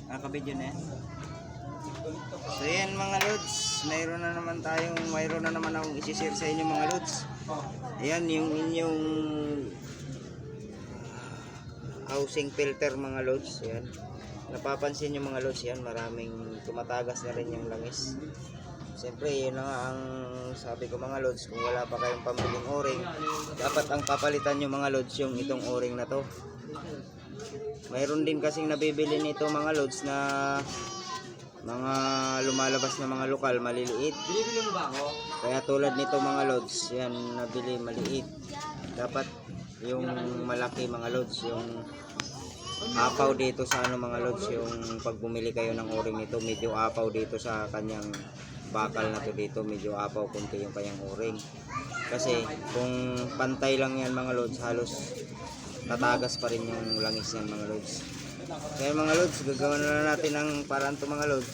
Nakabidyo na yan. So yan mga lods, mayroon na naman akong isi-share sa inyo mga lods. Ayan yung inyong housing filter mga lods. Ayan. Napapansin nyo mga lods, yan maraming tumatagas na rin yung langis. Siyempre yun na nga ang sabi ko mga lods, kung wala pa kayong pambiling o-ring, dapat ang papalitan nyo mga lods yung itong o-ring na to. Mayroon din kasing nabibili nito mga lods na mga lumalabas na mga lokal maliliit. Binibili mo ba ako? Kaya tulad nito mga lods, yan nabili maliit. Dapat yung malaki mga lods, yung apaw dito sa ano mga lods, yung pag bumili kayo ng o-ring nito, medyo apaw dito sa kanyang bakal na to dito, medyo apaw kunti yung kanyang o-ring. Kasi kung pantay lang yan mga lods, halos tatagas pa rin yung langis yan mga lods. Kaya mga lods, gagawa na natin ang paraan to mga lods.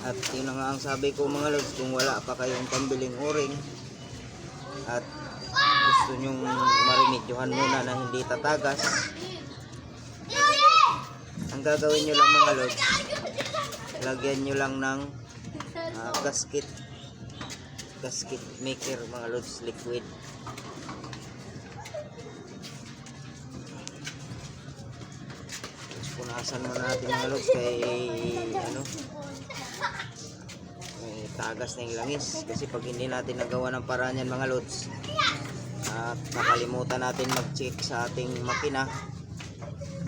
At yun na nga ang sabi ko mga lods, kung wala pa kayong pambiling o-ring at gusto nyong marimedyohan muna na hindi tatagas, ang gagawin nyo lang mga lods, lagyan nyo lang ng gasket maker mga lods, liquid. Punasan mo natin mga lods kay ano, tagas na yung langis. Kasi pag hindi natin nagawa ng paraan yan mga lods, at nakalimutan natin mag-check sa ating makina,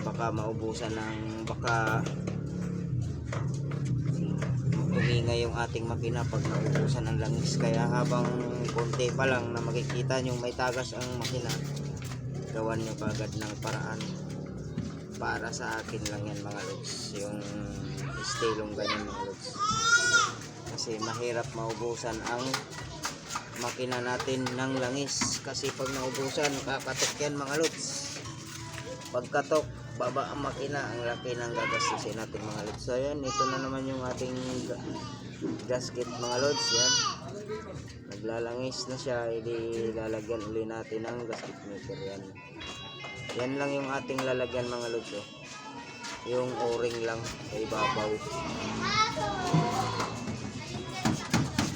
baka maubusan ng, baka umingay yung ating makina pag naubusan ng langis. Kaya habang konti pa lang na makikita nyo may tagas ang makina, gawan nyo kagad ng paraan. Para sa akin lang yan mga lods, yung stylong ganyan mga lods. Kasi mahirap maubusan ang makina natin ng langis. Kasi pag naubusan, kakatok yan mga lods. Pagkatok, baba ang makina, ang laki ng gagastusin natin mga lods. So yan, ito na naman yung ating gasket mga lods. Yan, naglalangis na siya, hindi lalagyan uli natin ng gasket maker. Yan, yan lang yung ating lalagyan mga lods, oh. Yung o-ring lang sa ibabaw.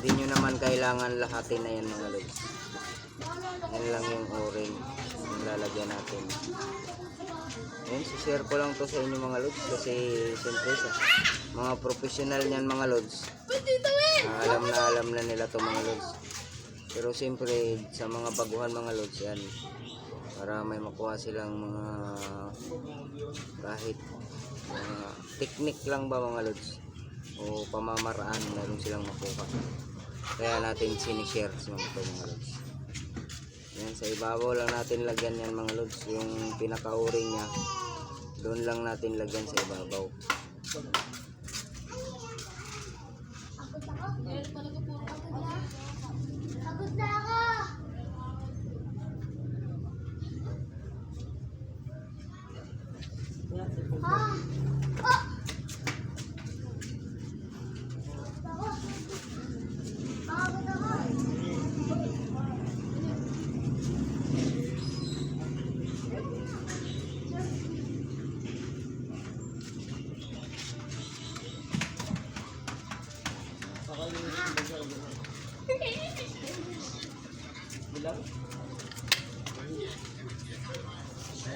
Hindi nyo naman kailangan lahatin na yan mga lods. Yan lang yung o-ring yung lalagyan natin. Yan, share ko lang to sa inyo mga lods. Kasi siyempre sa mga professional nyan mga lods, alam na nila to mga lods. Pero siyempre sa mga baguhan mga lods, yan, para may makuha silang mga kahit technique lang ba mga lods o pamamaraan, meron silang makuha. Kaya natin sinishare sa mga lods. Yan, sa ibabaw lang natin lagyan yan mga lods. Yung pinaka-o-ring nya, doon lang natin lagyan sa ibabaw.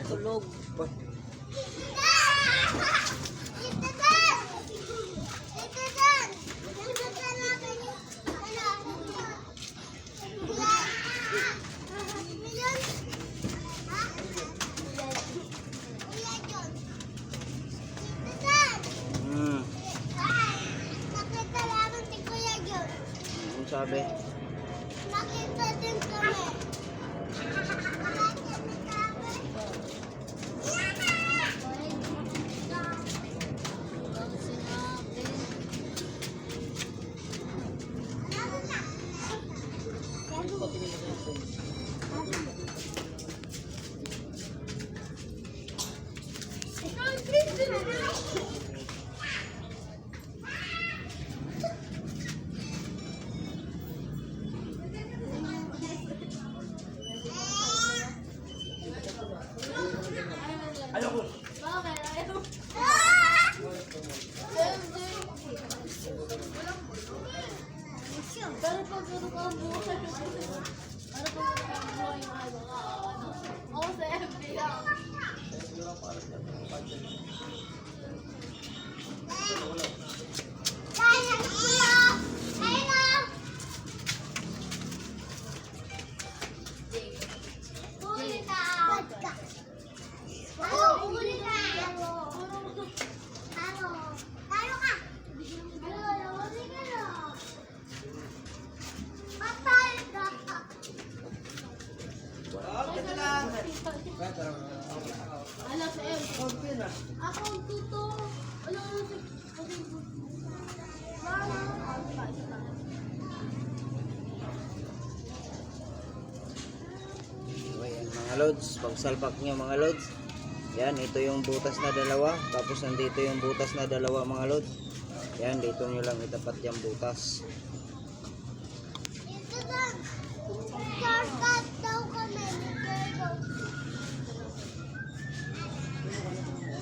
Tulog. Sabi? Nakita din kami. Kaya na kuya! Kaya na! Huli ka! Ano? Huli ka! Ano? Ano? Talo ka! Ano? Huli ka na! Patay ka! Alam sa iyo. Ako ang tuto. Wala mo si... So, ayan mga lods, pagsalpak nyo mga lods, yan, ito yung butas na dalawa, tapos nandito yung butas na dalawa mga lods. Yan, dito nyo lang itapat yung butas. Ito lang! Shortcut daw kami ni Gerdo.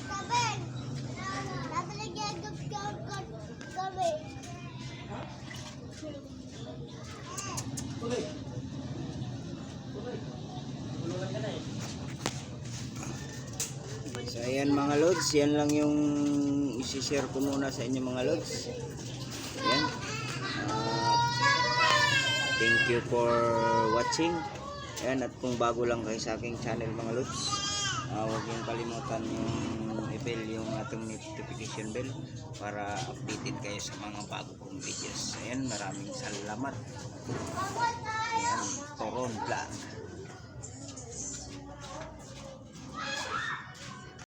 Sabi! Sabi ni Gerdo, shortcut kami. So ayan mga lods, yan lang yung isi-share ko muna sa inyo mga lods. Ayan. Thank you for watching. Ayan, at kung bago lang kayo sa aking channel mga lods, huwag niyong kalimutan yung i-bell yung ating notification bell para updated kayo sa mga bago kong videos. Ayan, maraming salamat. Ayan, Toron Vlog.